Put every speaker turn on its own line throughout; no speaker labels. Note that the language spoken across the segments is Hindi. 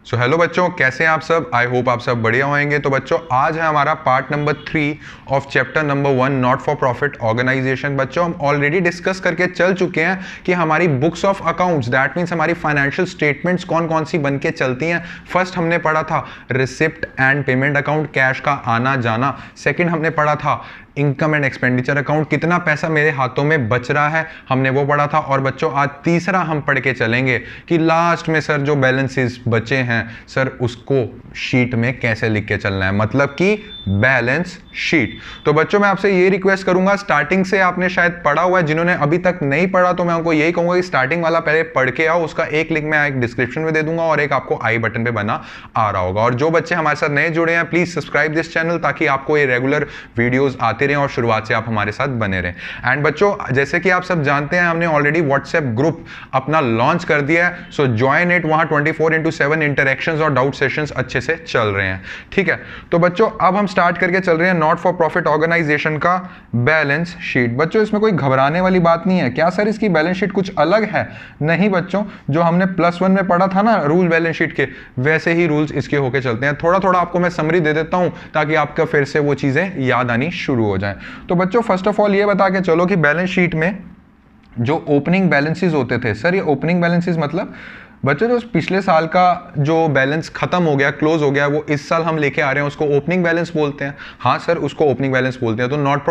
सो हेलो बच्चों, कैसे हैं आप सब। आई होप आप सब बढ़िया होंगे। तो बच्चों आज है हमारा part number 3 of chapter number 1 not for profit organisation. बच्चों हम ऑलरेडी डिस्कस करके चल चुके हैं कि हमारी books of accounts, that means हमारी फाइनेंशियल स्टेटमेंट्स कौन कौन सी बन के चलती हैं। फर्स्ट हमने पढ़ा था receipt and payment account, cash का आना जाना। सेकेंड हमने पढ़ा था इनकम एंड एक्सपेंडिचर अकाउंट, कितना पैसा मेरे हाथों में बच रहा है, हमने वो पढ़ा था। और बच्चों आज तीसरा हम पढ़ के चलेंगे कि लास्ट में सर जो बैलेंसेस बचे हैं सर उसको शीट में कैसे लिख के चलना है, मतलब कि बैलेंस शीट। तो बच्चों मैं आपसे ये रिक्वेस्ट करूंगा, स्टार्टिंग से आपने शायद पढ़ा हुआ है, जिन्होंने अभी तक नहीं पढ़ा तो मैं उनको यही कहूंगा कि स्टार्टिंग वाला पहले पढ़ के आओ। उसका एक लिंक मैं एक डिस्क्रिप्शन में दे दूंगा और एक आपको आई बटन पे बना आ रहा होगा। और जो बच्चे हमारे साथ नए जुड़े हैं प्लीज सब्सक्राइब दिस चैनल, ताकि आपको ये रेगुलर वीडियोस आते रहें और शुरुआत से आप हमारे साथ बने रहें। एंड बच्चों जैसे कि आप सब जानते हैं हमने ऑलरेडी व्हाट्सएप ग्रुप अपना लॉन्च कर दिया है, सो ज्वाइन इट। वहां 24/7 इंटरेक्शंस और डाउट सेशंस अच्छे से चल रहे हैं, ठीक है। तो बच्चों अब हम स्टार्ट करके चल रहे हैं नॉट फॉर प्रॉफिट ऑर्गेनाइजेशन का बैलेंस शीट। बच्चों इसमें कोई घबराने वाली बात नहीं है। क्या सर इसकी बैलेंस शीट कुछ अलग है? नहीं बच्चों, जो हमने +1 में पढ़ा था ना रूल बैलेंस शीट के, वैसे ही रूल्स इसके होके चलते हैं। थोड़ा थोड़ा आपको मैं समरी दे देता हूं ताकि आपका फिर से वो चीजें याद आनी शुरू हो जाए। तो बच्चों फर्स्ट ऑफ ऑल ये बता के चलो कि बैलेंस शीट में जो ओपनिंग बैलेंसेस होते थे, सर ये ओपनिंग बैलेंसेस मतलब बच्चों जो पिछले साल का जो बैलेंस खत्म हो गया, क्लोज हो गया, वो इस साल हम लेके आ रहे हैं, उसको ओपनिंग बैलेंस बोलते हैं। हाँ सर उसको ओपनिंग बैलेंस बोलते हैं। तो नॉट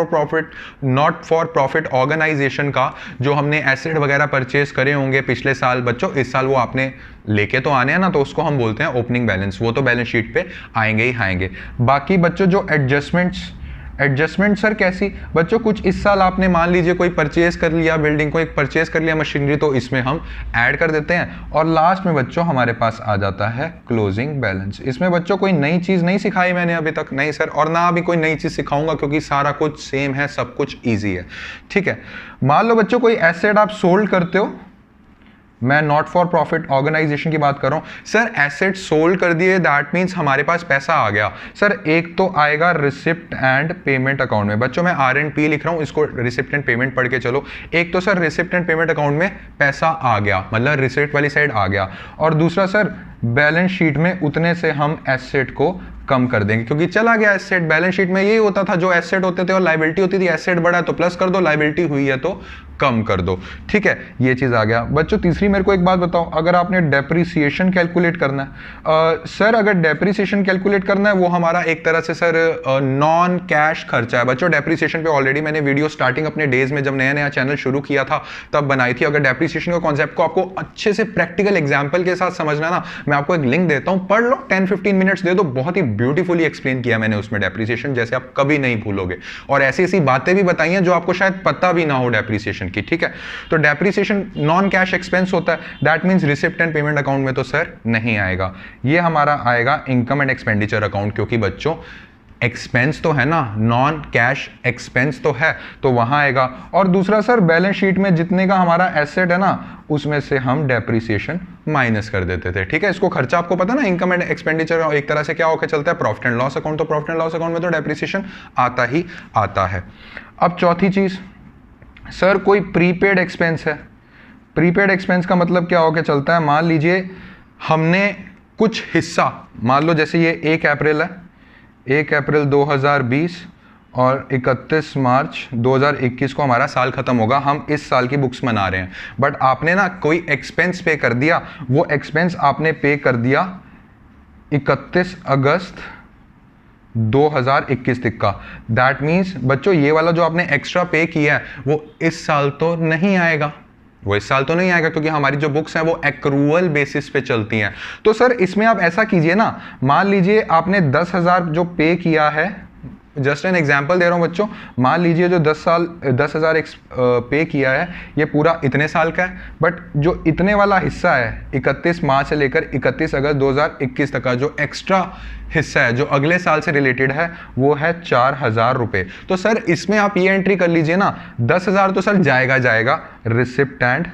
फॉर प्रॉफिट ऑर्गेनाइजेशन का जो हमने एसेट वगैरह परचेज करे होंगे पिछले साल, बच्चों इस साल वो आपने लेके तो आने हैं ना, तो उसको हम बोलते हैं ओपनिंग बैलेंस। वो तो बैलेंस शीट पे आएंगे ही आएंगे। बाकी बच्चों जो एडजस्टमेंट सर कैसी? बच्चों कुछ इस साल आपने मान लीजिए कोई परचेज कर लिया, बिल्डिंग को एक परचेज कर लिया, मशीनरी, तो इसमें हम ऐड कर देते हैं। और लास्ट में बच्चों हमारे पास आ जाता है क्लोजिंग बैलेंस। इसमें बच्चों कोई नई चीज नहीं सिखाई मैंने अभी तक, नहीं सर, और ना अभी कोई नई चीज सिखाऊंगा क्योंकि सारा कुछ सेम है, सब कुछ ईजी है, ठीक है। मान लो बच्चों कोई एसेट आप सोल्ड करते हो, मैं नॉट फॉर प्रॉफिट ऑर्गेनाइजेशन की बात कर रहा हूं। सर एसेट सोल्ड कर दिए, दैट मींस हमारे पास पैसा आ गया। सर एक तो आएगा रिसिप्ट एंड पेमेंट अकाउंट में। बच्चों मैं R&P लिख रहा हूं, इसको रिसिप्ट एंड पेमेंट पढ़ के चलो। एक तो sir receipt and payment account में पैसा आ गया, मतलब रिसिप्ट वाली साइड आ गया। और दूसरा सर बैलेंस शीट में उतने से हम एसेट को कम कर देंगे क्योंकि चला गया एसेट। बैलेंस शीट में यही होता था, जो एसेट होते थे और लायबिलिटी होती थी, एसेट बढ़ा है तो प्लस कर दो, लायबिलिटी हुई है तो कम कर दो, ठीक है। ये चीज आ गया। बच्चों तीसरी मेरे को एक बात बताओ, अगर आपने डेप्रिसिएशन कैलकुलेट करना है, सर अगर डेप्रिसिएशन कैलकुलेट करना है वो हमारा एक तरह से सर नॉन कैश खर्चा है। बच्चों डेप्रिसिएशन पे ऑलरेडी मैंने वीडियो स्टार्टिंग अपने डेज में जब नया नया चैनल शुरू किया था तब बनाई थी। अगर डेप्रिसिएशन के कॉन्सेप्ट को आपको अच्छे से प्रैक्टिकल एग्जाम्पल के साथ समझना ना, मैं आपको एक लिंक देता हूं, पढ़ लो, 10-15 मिनट्स दे दो, बहुत ही ब्यूटीफुली एक्सप्लेन किया मैंने उसमें डेप्रिसिएशन, जैसे आप कभी नहीं भूलोगे। और ऐसी ऐसी बातें भी बताई हैं जो आपको शायद पता भी ना हो डेप्रिसिएशन की, ठीक है। तो डेप्रिसिएशन नॉन कैश एक्सपेंस होता है, that means receipt and payment account में तो सर नहीं आएगा। ये हमारा आएगा इनकम एंड एक्सपेंडिचर अकाउंट, क्योंकि बच्चों एक्सपेंस तो है ना, नॉन कैश एक्सपेंस तो है, तो वहां आएगा। और दूसरा सर बैलेंस शीट में जितने का हमारा एसेट है ना, उसमें से हम डेप्रिसिएशन माइनस कर देते थे, ठीक है। इसको खर्चा आपको पता ना, इनकम एंड एक्सपेंडिचर एक तरह से क्या होकर चलता है, प्रॉफिट एंड लॉस अकाउंट। तो प्रॉफिट एंड लॉस अकाउंट में तो डेप्रिसिएशन आता ही आता है। अब चौथी चीज, सर कोई प्रीपेड एक्सपेंस है। प्रीपेड एक्सपेंस का मतलब क्या होकर चलता है, मान लीजिए हमने कुछ हिस्सा, मान लो जैसे ये 1 अप्रैल है, 1 अप्रैल 2020 और 31 मार्च 2021 को हमारा साल खत्म होगा, हम इस साल की बुक्स मना रहे हैं। बट आपने ना कोई एक्सपेंस पे कर दिया, वो एक्सपेंस आपने पे कर दिया 31 अगस्त 2021 तक का। दैट मीन्स बच्चों ये वाला जो आपने एक्स्ट्रा पे किया है वो इस साल तो नहीं आएगा, वो इस साल तो नहीं आएगा, क्योंकि हमारी जो बुक्स हैं वो एक्रूअल बेसिस पे चलती हैं। तो सर इसमें आप ऐसा कीजिए ना, मान लीजिए आपने 10,000 जो पे किया है, जस्ट एन एग्जाम्पल दे रहा हूं बच्चों, मान लीजिए जो 10,000 पे किया है ये पूरा इतने साल का है, बट जो इतने वाला हिस्सा है 31 मार्च से लेकर 31 अगस्त 2021 तक का जो एक्स्ट्रा हिस्सा है जो अगले साल से रिलेटेड है वो है 4,000 रुपए। तो सर इसमें आप ये एंट्री कर लीजिए ना, 10,000 तो सर जाएगा रिसिप्ट एंड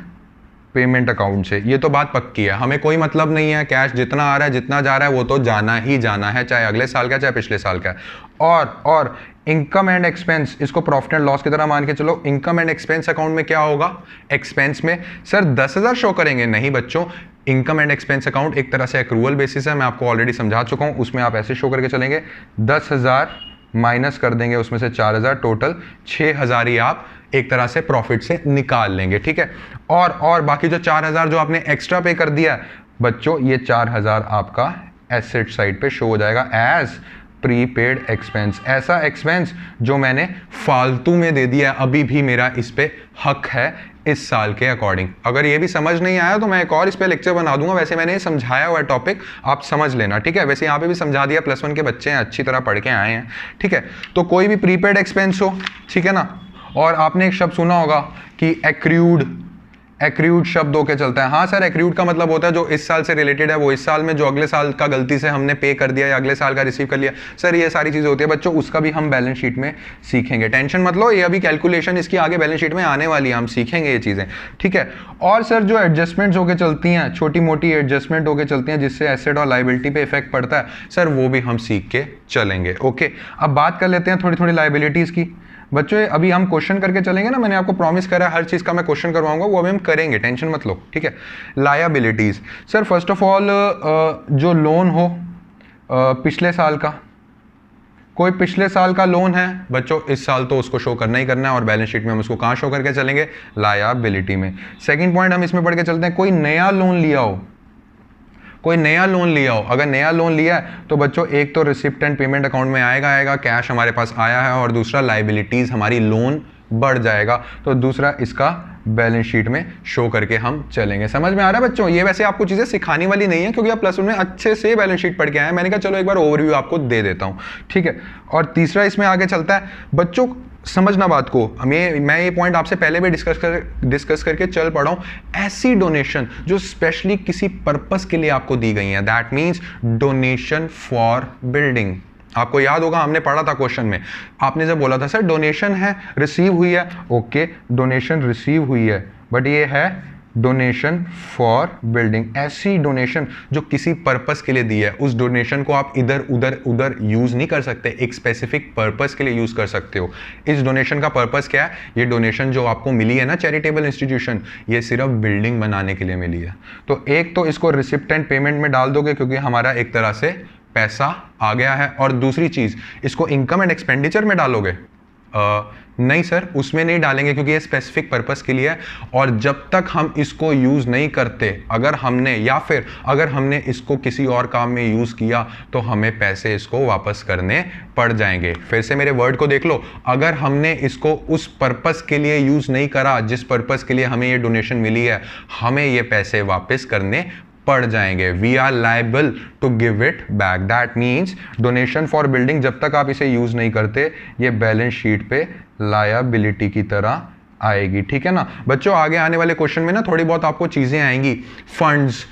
पेमेंट अकाउंट से, ये तो बात पक्की है, हमें कोई मतलब नहीं है, कैश जितना आ रहा है जितना जा रहा है वो तो जाना ही जाना है, चाहे अगले साल का चाहे पिछले साल का। और इनकम एंड एक्सपेंस, इसको प्रॉफिट एंड लॉस की तरह मान के चलो। इनकम एंड एक्सपेंस अकाउंट में क्या होगा, एक्सपेंस में सर 10,000 शो करेंगे, नहीं बच्चों, इनकम एंड एक्सपेंस अकाउंट एक तरह से एक्रूअल बेसिस है, मैं आपको ऑलरेडी समझा चुका हूँ। उसमें आप ऐसे शो करके चलेंगे 10,000 माइनस कर देंगे उसमें से 4,000, टोटल 6,000 ही आप एक तरह से प्रॉफिट से निकाल लेंगे, ठीक है। और बाकी जो 4,000 जो आपने एक्स्ट्रा पे कर दिया बच्चों, ये 4,000 आपका एसेट साइड पे शो हो जाएगा एज प्रीपेड एक्सपेंस। ऐसा एक्सपेंस जो मैंने फालतू में दे दिया है, अभी भी मेरा इस पे हक है इस साल के अकॉर्डिंग। अगर ये भी समझ नहीं आया तो मैं एक और इस पे लेक्चर बना दूंगा, वैसे मैंने समझाया हुआ टॉपिक, आप समझ लेना, ठीक है। वैसे यहाँ पे भी समझा दिया, +1 के बच्चे हैं, अच्छी तरह पढ़ के आए हैं, ठीक है। तो कोई भी प्रीपेड एक्सपेंस हो, ठीक है ना, और आपने एक शब्द सुना होगा कि एक्रूड शब्द होके चलता है। हाँ सर, एक्रूड का मतलब होता है जो इस साल से रिलेटेड है, वो इस साल में जो अगले साल का गलती से हमने पे कर दिया या अगले साल का रिसीव कर लिया, सर ये सारी चीज़ें होती है बच्चों। उसका भी हम बैलेंस शीट में सीखेंगे, टेंशन मत लो, ये अभी कैलकुलेशन इसकी आगे बैलेंस शीट में आने वाली है, हम सीखेंगे ये चीज़ें, ठीक है। और सर जो एडजस्टमेंट्स होके चलती हैं, छोटी मोटी एडजस्टमेंट होके चलती हैं जिससे एसेट और लाइबिलिटी पे इफेक्ट पड़ता है, सर वो भी हम सीख के चलेंगे, ओके। अब बात कर लेते हैं थोड़ी थोड़ी लाइबिलिटीज़ की बच्चों। अभी हम क्वेश्चन करके चलेंगे ना, मैंने आपको प्रॉमिस करा है हर चीज़ का मैं क्वेश्चन करवाऊंगा, वो अभी हम करेंगे, टेंशन मत लो, ठीक है। Liabilities, sir first of all जो लोन हो पिछले साल का, कोई पिछले साल का लोन है बच्चों, इस साल तो उसको शो करना ही करना है, और बैलेंस शीट में हम उसको कहाँ शो करके चलेंगे, लायबिलिटी में। सेकंड पॉइंट हम इसमें पढ़ के चलते हैं, कोई नया लोन लिया हो, कोई नया लोन लिया हो, अगर नया लोन लिया है तो बच्चों एक तो रिसिप्ट एंड पेमेंट अकाउंट में आएगा, कैश हमारे पास आया है, और दूसरा लाइबिलिटीज हमारी लोन बढ़ जाएगा, तो दूसरा इसका बैलेंस शीट में शो करके हम चलेंगे। समझ में आ रहा है बच्चों? ये वैसे आपको चीजें सिखाने वाली नहीं है क्योंकि आप +1 में अच्छे से बैलेंस शीट पढ़ के आए हैं, मैंने कहा चलो एक बार ओवरव्यू आपको दे देता हूं, ठीक है। और तीसरा इसमें आगे चलता है बच्चों, समझना बात को, मैं ये पॉइंट आपसे पहले भी डिस्कस करके चल पड़ा हूं, ऐसी डोनेशन जो स्पेशली किसी पर्पस के लिए आपको दी गई है, that means donation for building. आपको याद होगा हमने पढ़ा था क्वेश्चन में, आपने जब बोला था सर डोनेशन है रिसीव हुई है, ओके डोनेशन रिसीव हुई है, बट ये है डोनेशन फॉर बिल्डिंग। ऐसी डोनेशन जो किसी पर्पस के लिए दी है, उस डोनेशन को आप इधर उधर यूज नहीं कर सकते, एक स्पेसिफिक पर्पस के लिए यूज कर सकते हो। इस डोनेशन का पर्पस क्या है? ये डोनेशन जो आपको मिली है ना चैरिटेबल इंस्टीट्यूशन, ये सिर्फ बिल्डिंग बनाने के लिए मिली है। तो एक तो इसको रिसिप्ट एंड पेमेंट में डाल दोगे क्योंकि हमारा एक तरह से पैसा आ गया है, और दूसरी चीज इसको इनकम एंड एक्सपेंडिचर में डालोगे, नहीं सर उसमें नहीं डालेंगे क्योंकि ये स्पेसिफिक पर्पस के लिए है, और जब तक हम इसको यूज नहीं करते, अगर हमने इसको किसी और काम में यूज किया तो हमें पैसे इसको वापस करने पड़ जाएंगे। फिर से मेरे वर्ड को देख लो, अगर हमने इसको उस पर्पस के लिए यूज नहीं करा जिस पर्पस के लिए हमें ये डोनेशन मिली है, हमें ये पैसे वापस करने पड़ जाएंगे। We are liable to give it back. That means donation for building जब तक आप इसे यूज नहीं करते, ये बैलेंस शीट पे लायबिलिटी की तरह आएगी, ठीक है ना बच्चों। आगे आने वाले क्वेश्चन में ना थोड़ी बहुत आपको चीजें आएंगी, funds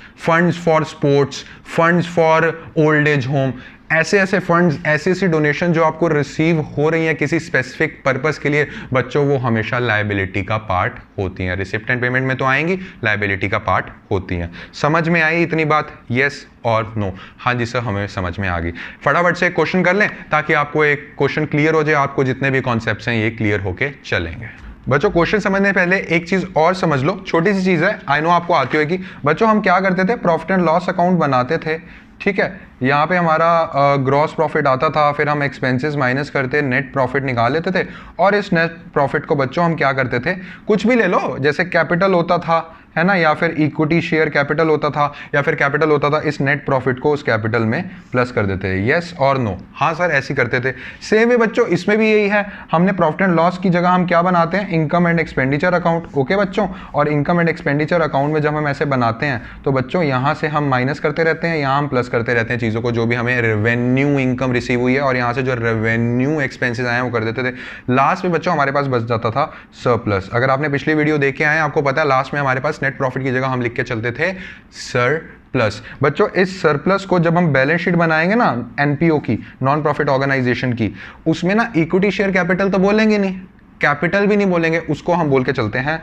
for sports, funds for old age home, ऐसे फंड्स, ऐसी डोनेशन जो आपको रिसीव हो रही है किसी स्पेसिफिक पर्पस के लिए, बच्चों वो हमेशा लायबिलिटी का पार्ट होती हैं। रिसिप्ट एंड पेमेंट में तो आएंगी, लायबिलिटी का पार्ट होती हैं। समझ में आई इतनी बात? यस और नो? हाँ जी सर हमें समझ में आ गई। फटाफट से एक क्वेश्चन कर लें ताकि आपको एक क्वेश्चन क्लियर हो जाए, आपको जितने भी कॉन्सेप्ट्स हैं ये क्लियर होके चलेंगे। बच्चों क्वेश्चन समझने पहले एक चीज और समझ लो, छोटी सी चीज है, आई नो आपको आती होगी। बच्चों हम क्या करते थे, प्रॉफिट एंड लॉस अकाउंट बनाते थे, ठीक है। यहाँ पे हमारा ग्रॉस प्रॉफिट आता था, फिर हम एक्सपेंसेस माइनस करते, नेट प्रॉफिट निकाल लेते थे, और इस नेट प्रॉफिट को बच्चों हम क्या करते थे, कुछ भी ले लो, जैसे कैपिटल होता था है ना, या फिर इक्विटी शेयर कैपिटल होता था, या फिर कैपिटल होता था, इस नेट प्रॉफिट को उस कैपिटल में प्लस कर देते थे। यस और नो? हाँ सर ऐसे करते थे। सेम वे बच्चों इसमें भी यही है, हमने प्रॉफिट एंड लॉस की जगह हम क्या बनाते हैं, income and expenditure account, okay बच्चों। और इनकम एंड एक्सपेंडिचर अकाउंट में जब हम ऐसे बनाते हैं तो बच्चों यहाँ से हम माइनस करते रहते हैं, यहाँ हम प्लस करते रहते हैं चीज़ों को, जो भी हमें रेवेन्यू इनकम रिसीव हुई है, और यहाँ से जो रेवेन्यू एक्सपेंसेस आए हैं वो कर देते थे। लास्ट में बच्चों हमारे पास बच जाता था सरप्लस। अगर आपने पिछली वीडियो देखे आए आपको पता है लास्ट में हमारे पास नेट प्रॉफिट की जगह हम लिख के चलते थे सरप्लस। बच्चों इस सरप्लस को जब हम बैलेंस शीट बनाएंगे ना एनपीओ की, नॉन प्रॉफिट ऑर्गेनाइजेशन की, उसमें ना इक्विटी शेयर कैपिटल तो बोलेंगे नहीं, कैपिटल भी नहीं बोलेंगे, उसको हम बोल के चलते हैं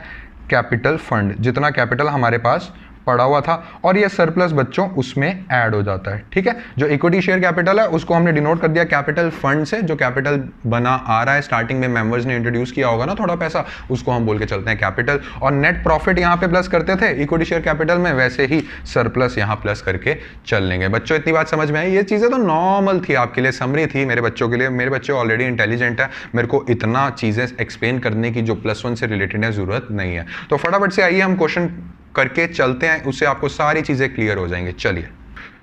कैपिटल फंड। जितना कैपिटल हमारे पास पड़ा हुआ था और ये सरप्लस बच्चों उसमें ऐड हो जाता है। ठीक है, जो इक्विटी शेयर कैपिटल है उसको हमने डिनोट कर दिया कैपिटल फंड से, जो कैपिटल बना आ रहा है स्टार्टिंग में मेंबर्स ने इंट्रोड्यूस किया होगा ना थोड़ा पैसा, उसको हम बोल के चलते हैं कैपिटल। और नेट प्रॉफिट यहाँ पे प्लस करते थे इक्विटी शेयर कैपिटल में, वैसे ही सरप्लस यहाँ प्लस करके चल लेंगे। बच्चों इतनी बात समझ में आई? ये चीज़ें तो नॉर्मल थी आपके लिए, समरी थी मेरे बच्चों के लिए। मेरे बच्चे ऑलरेडी इंटेलिजेंट है, मेरे को इतना चीज़ें एक्सप्लेन करने की जो +1 से रिलेटेड है जरूरत नहीं है। तो फटाफट से आइए हम क्वेश्चन करके चलते हैं, उससे आपको सारी चीजें क्लियर हो जाएंगे। चलिए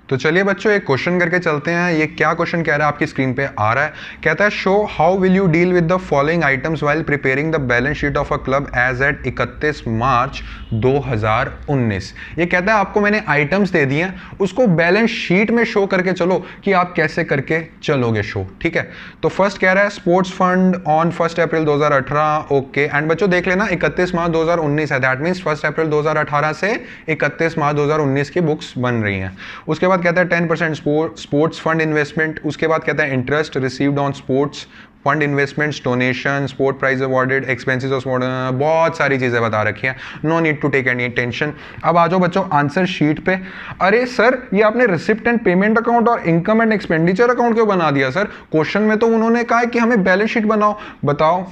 तो चलिए बच्चों एक क्वेश्चन करके चलते हैं। ये क्या क्वेश्चन कह रहा है आपकी स्क्रीन पे आ रहा है, कहता है show how will you deal with the following items while preparing the balance sheet of a club as at 31 March 2019। ये कहता है आपको मैंने आइटम्स दे दिए हैं, उसको बैलेंस शीट में शो करके चलो कि आप कैसे करके चलोगे शो। ठीक है, तो फर्स्ट कह रहा है sports fund on 1 April 2018। Okay, and बच्चों देख लेना 31 मार्च 2019 है, दैट मीन्स 1 अप्रैल 2018 से 31 मार्च 2019 की बुक्स बन रही हैं। उसके बाद कहता है 10% स्पोर्ट्स फंड इन्वेस्टमेंट। उसके बाद कहता है interest received on sports fund investments, donation, sport prize awarded, expenses of sport, बहुत सारी चीजें बता रखी हैं, no need to take any tension. अब आ जाओ बच्चों आंसर शीट पे। अरे सर ये आपने रिसिप्ट एंड पेमेंट अकाउंट और इनकम एंड एक्सपेंडिचर अकाउंट क्यों बना दिया? सर क्वेश्चन में तो उन्होंने कहा है कि हमें बैलेंस शीट बनाओ। बताओ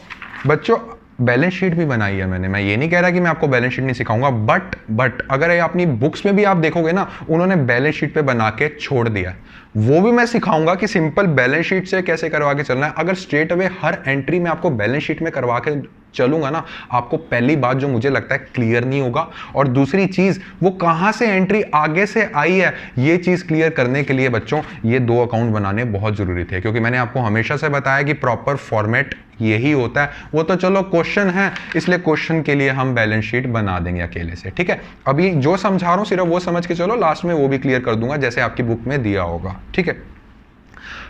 बच्चों, बैलेंस शीट भी बनाई है मैंने, मैं ये नहीं कह रहा कि मैं आपको बैलेंस शीट नहीं सिखाऊंगा, बट अगर ये अपनी बुक्स में भी आप देखोगे ना, उन्होंने बैलेंस शीट पे बना के छोड़ दिया। वो भी मैं सिखाऊंगा कि सिंपल बैलेंस शीट से कैसे करवा के चलना है। अगर स्ट्रेट अवे हर एंट्री में आपको बैलेंस शीट में करवा के चलूंगा ना, आपको पहली बात जो मुझे लगता है क्लियर नहीं होगा, और दूसरी चीज वो कहां से एंट्री आगे से आई है, ये चीज क्लियर करने के लिए बच्चों ये 2 अकाउंट बनाने बहुत जरूरी थे, क्योंकि मैंने आपको हमेशा से बताया कि प्रॉपर फॉर्मेट यही होता है। वो तो चलो क्वेश्चन है, इसलिए क्वेश्चन के लिए हम बैलेंस शीट बना देंगे अकेले से। ठीक है, अभी जो समझा रहा हूं सिर्फ वो समझ के चलो, लास्ट में वो भी क्लियर कर दूंगा जैसे आपकी बुक में दिया होगा। ठीक है,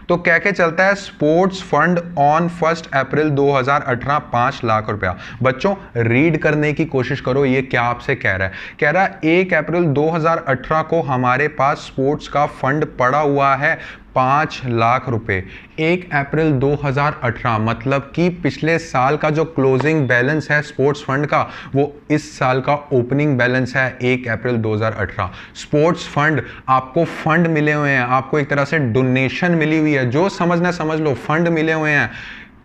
तो कह के चलता है स्पोर्ट्स फंड ऑन 1 अप्रैल 2018 5 लाख रुपया। बच्चों रीड करने की कोशिश करो ये क्या आपसे कह रहा है। कह रहा है 1 अप्रैल 2018 को हमारे पास स्पोर्ट्स का फंड पड़ा हुआ है 5 लाख रुपए। 1 अप्रैल 2018 मतलब कि पिछले साल का जो क्लोजिंग बैलेंस है स्पोर्ट्स फंड का, वो इस साल का ओपनिंग बैलेंस है 1 अप्रैल 2018। स्पोर्ट्स फंड, आपको फंड मिले हुए हैं, आपको एक तरह से डोनेशन मिली हुई है, जो समझना समझ लो, फंड मिले हुए हैं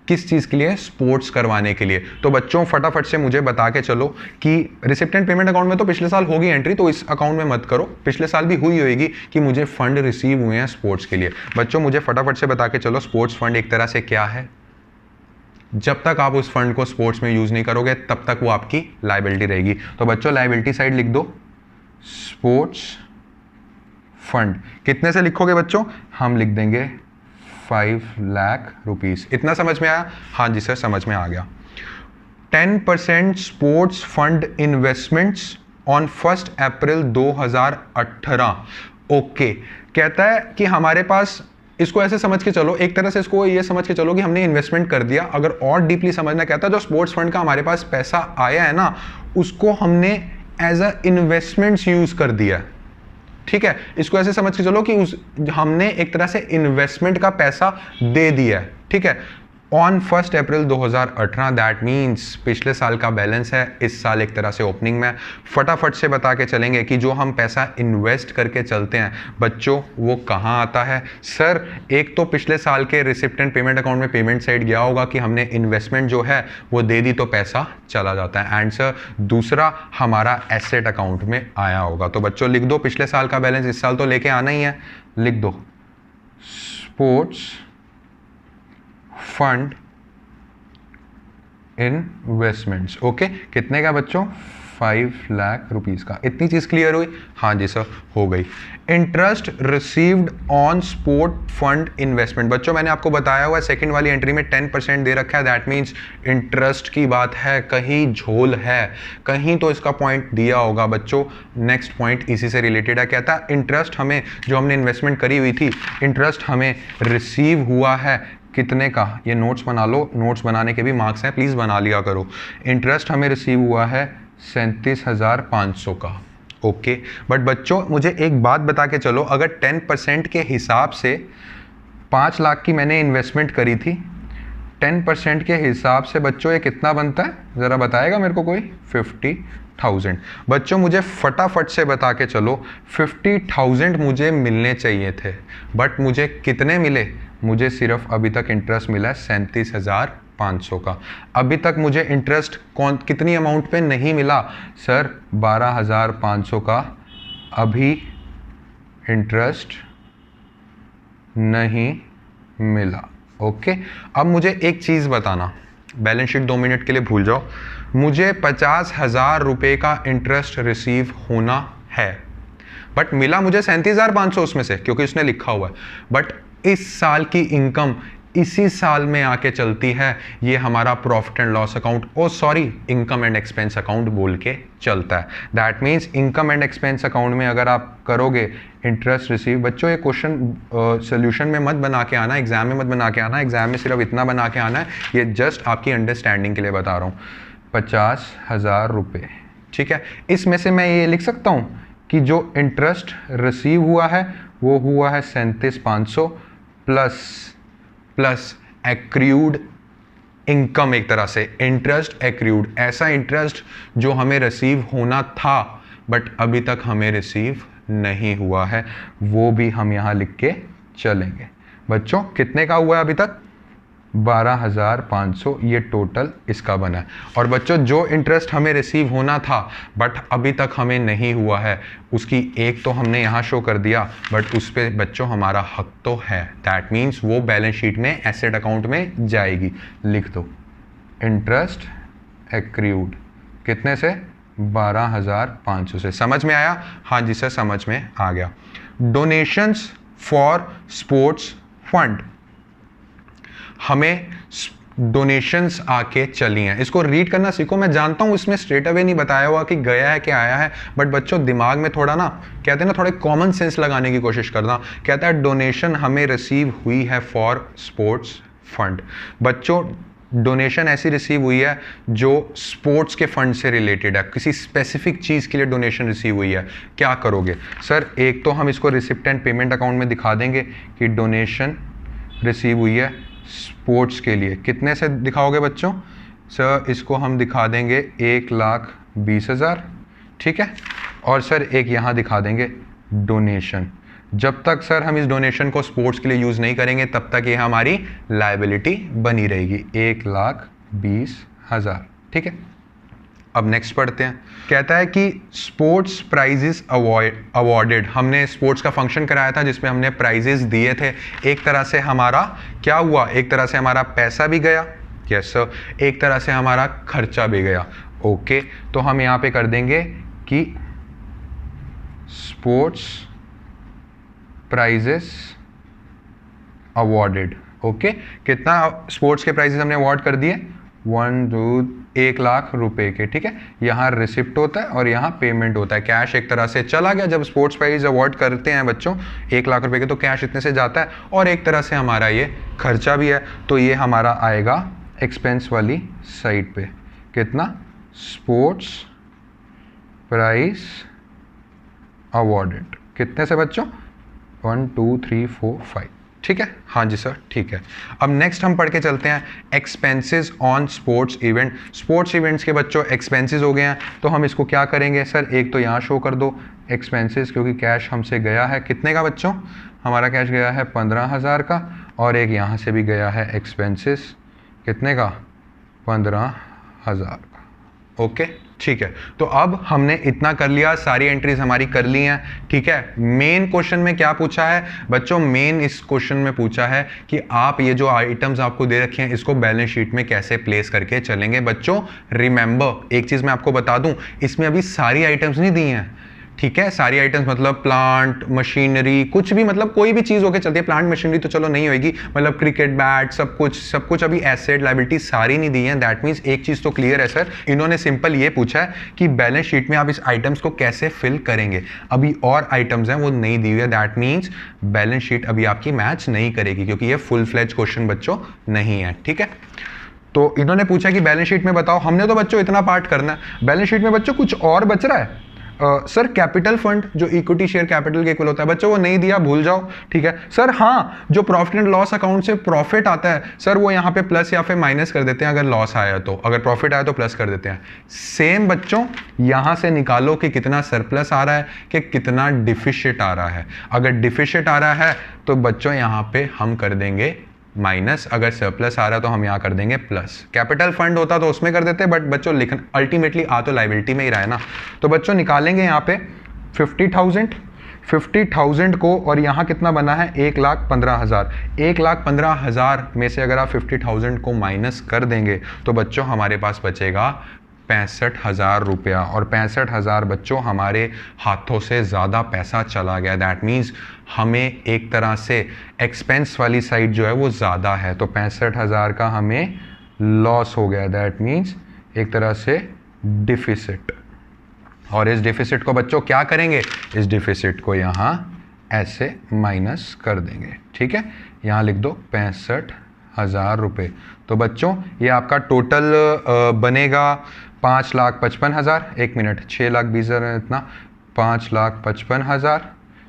किस चीज के लिए? स्पोर्ट्स करवाने के लिए। तो बच्चों फटाफट से मुझे बता के चलो कि रिसिप्ट एंड पेमेंट अकाउंट में तो पिछले साल होगी एंट्री, तो इस अकाउंट में मत करो, पिछले साल भी हुई होगी कि मुझे फंड रिसीव हुए हैं स्पोर्ट्स के लिए। बच्चों मुझे फटाफट से बता के चलो स्पोर्ट्स फंड एक तरह से क्या है? जब तक आप उस फंड को स्पोर्ट्स में यूज नहीं करोगे तब तक वो आपकी लायबिलिटी रहेगी। तो बच्चों लायबिलिटी साइड लिख दो स्पोर्ट्स फंड। कितने से लिखोगे बच्चों? हम लिख देंगे 5 लाख रुपीस। इतना समझ में आया? हाँ जी सर समझ में आ गया। 10% sports fund investments on 1 April 2018। Okay, कहता है कि हमारे पास, इसको ऐसे समझ के चलो, एक तरह से इसको ये समझ के चलो कि हमने इन्वेस्टमेंट कर दिया। अगर और डीपली समझना, कहता है जो स्पोर्ट्स फंड का हमारे पास पैसा आया है ना, उसको हमने एज अ इन्वेस्टमेंट्स यूज कर दिया। ठीक है, इसको ऐसे समझ के चलो कि हमने एक तरह से इन्वेस्टमेंट का पैसा दे दिया है। ठीक है, ऑन 1 अप्रैल 2018, दैट मीन्स पिछले साल का बैलेंस है, इस साल एक तरह से ओपनिंग में। फटाफट से बता के चलेंगे कि जो हम पैसा इन्वेस्ट करके चलते हैं बच्चों, वो कहाँ आता है? सर एक तो पिछले साल के रिसिप्ट एंड पेमेंट अकाउंट में पेमेंट साइड गया होगा कि हमने इन्वेस्टमेंट जो है वो दे दी तो पैसा चला जाता है। एंड सर दूसरा हमारा एसेट अकाउंट में आया होगा। तो बच्चों लिख दो पिछले साल का बैलेंस, इस साल तो लेके आना ही है, लिख दो स्पोर्ट्स फंड इन्वेस्टमेंट्स। ओके, कितने का बच्चों? 5 लाख रुपीस का। इतनी चीज क्लियर हुई? हाँ जी सर हो गई। Interest received on sport fund investment. बच्चों मैंने आपको बताया हुआ सेकंड वाली एंट्री में 10% दे रखा है, दैट मीन्स इंटरेस्ट की बात है, कहीं झोल है, कहीं तो इसका पॉइंट दिया होगा बच्चों। नेक्स्ट पॉइंट इसी से रिलेटेड है, कहता है इंटरेस्ट हमें, जो हमने इन्वेस्टमेंट करी हुई थी, इंटरेस्ट हमें रिसीव हुआ है कितने का? ये नोट्स बना लो, नोट्स बनाने के भी मार्क्स हैं, प्लीज़ बना लिया करो। इंटरेस्ट हमें रिसीव हुआ है 37,500 का। ओके, बट बच्चों मुझे एक बात बता के चलो, अगर 10% के हिसाब से 5 लाख की मैंने इन्वेस्टमेंट करी थी, 10% के हिसाब से बच्चों ये कितना बनता है? ज़रा बताएगा मेरे को कोई? 50,000। बच्चों मुझे फटाफट से बता के चलो 50,000 मुझे मिलने चाहिए थे, बट मुझे कितने मिले? मुझे सिर्फ अभी तक इंटरेस्ट मिला 37,500 का। अभी तक मुझे इंटरेस्ट कितनी अमाउंट पे नहीं मिला? सर 12,500 का अभी इंटरेस्ट नहीं मिला। ओके, अब मुझे एक चीज़ बताना, बैलेंस शीट 2 मिनट के लिए भूल जाओ। मुझे 50,000 रुपये का इंटरेस्ट रिसीव होना है, बट मिला मुझे 37,500 उसमें से, क्योंकि उसने लिखा हुआ है। बट इस साल की इनकम इसी साल में आके चलती है, ये हमारा profit and loss account, oh sorry, income and expense account बोल के चलता है। That means income and expense account में अगर आप करोगे इंटरेस्ट रिसीव, बच्चों ये क्वेश्चन सोल्यूशन में मत बना के आना, एग्जाम में मत बना के आना, एग्जाम में सिर्फ इतना बना के आना है, ये जस्ट आपकी अंडरस्टैंडिंग के लिए बता रहा हूँ। 50,000 रुपये, ठीक है। इसमें से मैं ये लिख सकता हूँ कि जो इंटरेस्ट रिसीव हुआ है वो हुआ है 37,500 प्लस एक्रूड इनकम, एक तरह से इंटरेस्ट एक्रूड, ऐसा इंटरेस्ट जो हमें रिसीव होना था बट अभी तक हमें रिसीव नहीं हुआ है, वो भी हम यहाँ लिख के चलेंगे। बच्चों कितने का हुआ है अभी तक? 12,500, ये टोटल इसका बना है। और बच्चों जो इंटरेस्ट हमें रिसीव होना था बट अभी तक हमें नहीं हुआ है, उसकी एक तो हमने यहाँ शो कर दिया, बट उस पर बच्चों हमारा हक तो है। दैट मीन्स वो बैलेंस शीट में एसेट अकाउंट में जाएगी। लिख दो इंटरेस्ट एक्रूड, कितने से? 12,500 से। समझ में आया? हाँ जी सर, समझ में आ गया। डोनेशंस फॉर स्पोर्ट्स फंड, हमें डोनेशंस आके चली हैं, इसको रीड करना सीखो। मैं जानता हूँ इसमें स्ट्रेट अवे नहीं बताया हुआ कि गया है कि आया है, बट बच्चों दिमाग में थोड़ा ना, कहते हैं ना, थोड़े कॉमन सेंस लगाने की कोशिश करना। कहता है डोनेशन हमें रिसीव हुई है फॉर स्पोर्ट्स फंड। बच्चों डोनेशन ऐसी रिसीव हुई है जो स्पोर्ट्स के फंड से रिलेटेड है, किसी स्पेसिफिक चीज़ के लिए डोनेशन रिसीव हुई है। क्या करोगे सर? एक तो हम इसको रिसिप्ट एंड पेमेंट अकाउंट में दिखा देंगे कि डोनेशन रिसीव हुई है स्पोर्ट्स के लिए। कितने से दिखाओगे बच्चों? सर इसको हम दिखा देंगे 1,20,000, ठीक है। और सर एक यहाँ दिखा देंगे डोनेशन। जब तक सर हम इस डोनेशन को स्पोर्ट्स के लिए यूज़ नहीं करेंगे तब तक ये हमारी लायबिलिटी बनी रहेगी, 1,20,000, ठीक है। अब नेक्स्ट पढ़ते हैं। कहता है कि स्पोर्ट्स प्राइजेस अवॉर्डेड, हमने स्पोर्ट्स का फंक्शन कराया था जिसमें हमने प्राइजेस दिए थे। एक तरह से हमारा क्या हुआ? एक तरह से हमारा पैसा भी गया, यस सर, एक तरह से हमारा खर्चा भी गया। ओके, तो हम यहाँ पे कर देंगे कि स्पोर्ट्स प्राइजेस अवॉर्डेड। ओके, कितना स्पोर्ट्स के प्राइजेस हमने अवॉर्ड कर दिए? 1 लाख रुपए के, ठीक है। यहाँ रिसिप्ट होता है और यहाँ पेमेंट होता है। कैश एक तरह से चला गया, जब स्पोर्ट्स प्राइज अवार्ड करते हैं बच्चों 1 लाख रुपए के, तो कैश इतने से जाता है, और एक तरह से हमारा ये खर्चा भी है, तो ये हमारा आएगा एक्सपेंस वाली साइड पे। कितना? स्पोर्ट्स प्राइज अवॉर्डेड, कितने से बच्चों? 1 2 3 4 5, ठीक है। हाँ जी सर, ठीक है। अब नेक्स्ट हम पढ़ के चलते हैं expenses on sports event. Sports events के बच्चों एक्सपेंसेस हो गए हैं, तो हम इसको क्या करेंगे सर? एक तो यहाँ शो कर दो एक्सपेंसेस, क्योंकि कैश हमसे गया है कितने का बच्चों? हमारा कैश गया है 15,000 का, और एक यहाँ से भी गया है एक्सपेंसेस कितने का? 15,000 का। ओके, ठीक है। तो अब हमने इतना कर लिया, सारी एंट्रीज हमारी कर ली हैं, ठीक है। मेन क्वेश्चन में क्या पूछा है बच्चों? मेन इस क्वेश्चन में पूछा है कि आप ये जो आइटम्स आपको दे रखे हैं इसको बैलेंस शीट में कैसे प्लेस करके चलेंगे। बच्चों रिमेंबर, एक चीज मैं आपको बता दूं, इसमें अभी सारी आइटम्स नहीं दी हैं, ठीक है। सारी आइटम्स मतलब प्लांट मशीनरी, कुछ भी, मतलब कोई भी चीज होके चलती है। प्लांट मशीनरी तो चलो नहीं होगी, मतलब क्रिकेट बैट, सब कुछ अभी एसेट लायबिलिटी सारी नहीं दी है। दैट मीन्स एक चीज तो क्लियर है सर, इन्होंने सिंपल ये पूछा है कि बैलेंस शीट में आप इस आइटम्स को कैसे फिल करेंगे। अभी और आइटम्स हैं वो नहीं दी हुई है, दैट मीन्स बैलेंस शीट अभी आपकी मैच नहीं करेगी, क्योंकि ये फुल फ्लेज क्वेश्चन बच्चों नहीं है, ठीक है। तो इन्होंने पूछा कि बैलेंस शीट में बताओ, हमने तो बच्चों इतना पार्ट करना है, बैलेंस शीट में बच्चों कुछ और बच रहा है। सर कैपिटल फंड जो इक्विटी शेयर कैपिटल के इक्वल होता है बच्चों, वो नहीं दिया, भूल जाओ, ठीक है। सर हाँ, जो प्रॉफिट एंड लॉस अकाउंट से प्रॉफिट आता है सर, वो यहाँ पे प्लस या फिर माइनस कर देते हैं अगर लॉस आया तो, अगर प्रॉफिट आया तो प्लस कर देते हैं। सेम बच्चों यहाँ से निकालो कि कितना सरप्लस आ रहा है कि कितना डिफिशिट आ रहा है। अगर डिफिशिट आ रहा है तो बच्चों यहाँ पे हम कर देंगे माइनस, अगर सरप्लस आ रहा है तो हम यहाँ कर देंगे प्लस। कैपिटल फंड होता तो उसमें कर देते, बट बच्चों लिखना अल्टीमेटली आ तो लायबिलिटी में ही रहा है ना। तो बच्चों निकालेंगे यहाँ पे 50,000 को, और यहाँ कितना बना है 1,15,000। 1,15,000 में से अगर आप 50,000 को माइनस कर देंगे तो बच्चों हमारे पास बचेगा 65,000 रुपया, और 65,000 बच्चों हमारे हाथों से ज़्यादा पैसा चला गया। दैट मीन्स हमें एक तरह से एक्सपेंस वाली साइड जो है वो ज़्यादा है, तो 65,000 का हमें लॉस हो गया। दैट मीन्स एक तरह से डिफिसिट। और इस डिफिसिट को बच्चों क्या करेंगे, इस डिफिसिट को यहाँ ऐसे माइनस कर देंगे, ठीक है। यहाँ लिख दो 65,000 रुपये। तो बच्चों ये आपका टोटल बनेगा 5,55,000। 1 मिनट, 6,20,000 इतना, 5,55,000,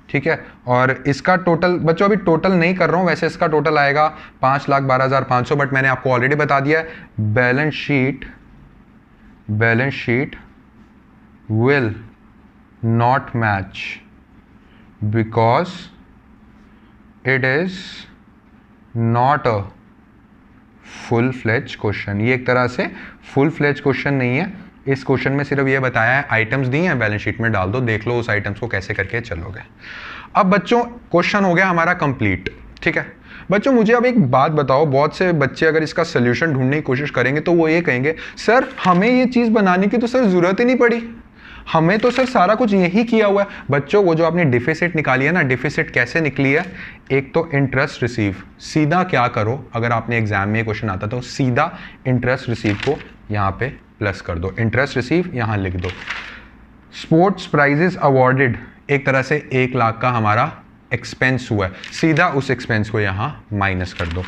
ठीक है। और इसका टोटल बच्चों अभी टोटल नहीं कर रहा हूँ, वैसे इसका टोटल आएगा 5,12,500, बट मैंने आपको ऑलरेडी बता दिया है balance sheet will not match because it is not a full fledge question. ये एक तरह से फुल फ्लेज क्वेश्चन नहीं है। इस क्वेश्चन में सिर्फ ये बताया है, आइटम्स दी हैं, बैलेंस शीट में डाल दो, देख लो उस आइटम्स को कैसे करके चलोगे। अब बच्चों क्वेश्चन हो गया हमारा कंप्लीट, ठीक है। बच्चों मुझे अब एक बात बताओ, बहुत से बच्चे अगर इसका सोल्यूशन ढूंढने की कोशिश करेंगे तो वो ये कहेंगे सर हमें ये चीज़ बनाने की तो सर ज़रूरत ही नहीं पड़ी, हमें तो सर सारा कुछ यही किया हुआ है। बच्चों वो जो आपने डिफिसिट निकाली है ना, डिफिसिट कैसे निकली है, एक तो इंटरेस्ट रिसीव, सीधा क्या करो, अगर आपने एग्जाम में क्वेश्चन आता तो सीधा इंटरेस्ट रिसीव को यहाँ पे प्लस कर दो, इंटरेस्ट रिसीव यहाँ लिख दो। स्पोर्ट्स प्राइजेस अवॉर्डेड, एक तरह से 1 लाख का हमारा एक्सपेंस हुआ है, सीधा उस एक्सपेंस को यहाँ माइनस कर दो।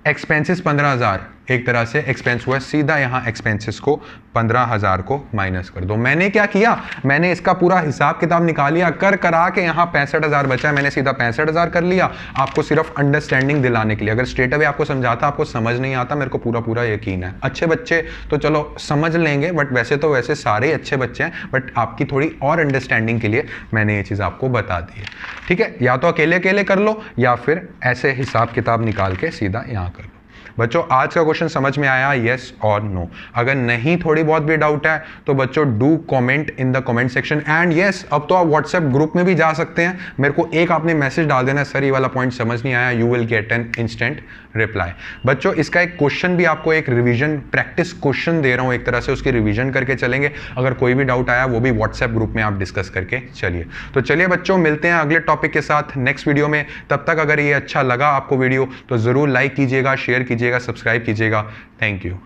एक्सपेंसेस 15,000, एक तरह से एक्सपेंस हुआ है, सीधा यहाँ एक्सपेंसेस को 15,000 को माइनस कर दो। मैंने क्या किया, मैंने इसका पूरा हिसाब किताब निकाल लिया, कर करा के यहाँ 65,000 बचा है, मैंने सीधा 65,000 कर लिया, आपको सिर्फ अंडरस्टैंडिंग दिलाने के लिए। अगर स्ट्रेट अवे आपको समझाता आपको समझ नहीं आता, मेरे को पूरा यकीन है अच्छे बच्चे तो चलो समझ लेंगे, बट वैसे सारे अच्छे बच्चे हैं, बट आपकी थोड़ी और अंडरस्टैंडिंग के लिए मैंने ये चीज़ आपको बता दी है, ठीक है। या तो अकेले अकेले कर लो या फिर ऐसे हिसाब किताब निकाल के सीधा यहाँ कर लो। बच्चों आज का क्वेश्चन समझ में आया, यस और नो? अगर नहीं थोड़ी बहुत भी डाउट है तो बच्चों do comment in the comment section. And yes, अब तो आप व्हाट्सएप ग्रुप में भी जा सकते हैं, मेरे को एक आपने मैसेज डाल देना, सर ये वाला पॉइंट समझ नहीं आया, you will get an instant reply. बच्चों इसका एक क्वेश्चन भी आपको, एक रिवीजन प्रैक्टिस क्वेश्चन दे रहा हूं एक तरह से, उसकी रिवीजन करके चलेंगे। अगर कोई भी डाउट आया वो भी व्हाट्सएप ग्रुप में आप डिस्कस करके चलिए। तो चलिए बच्चों मिलते हैं अगले टॉपिक के साथ नेक्स्ट वीडियो में। तब तक अगर ये अच्छा लगा आपको वीडियो तो जरूर लाइक कीजिएगा, शेयर कीजिएगा, सब्सक्राइब कीजिएगा। Thank you.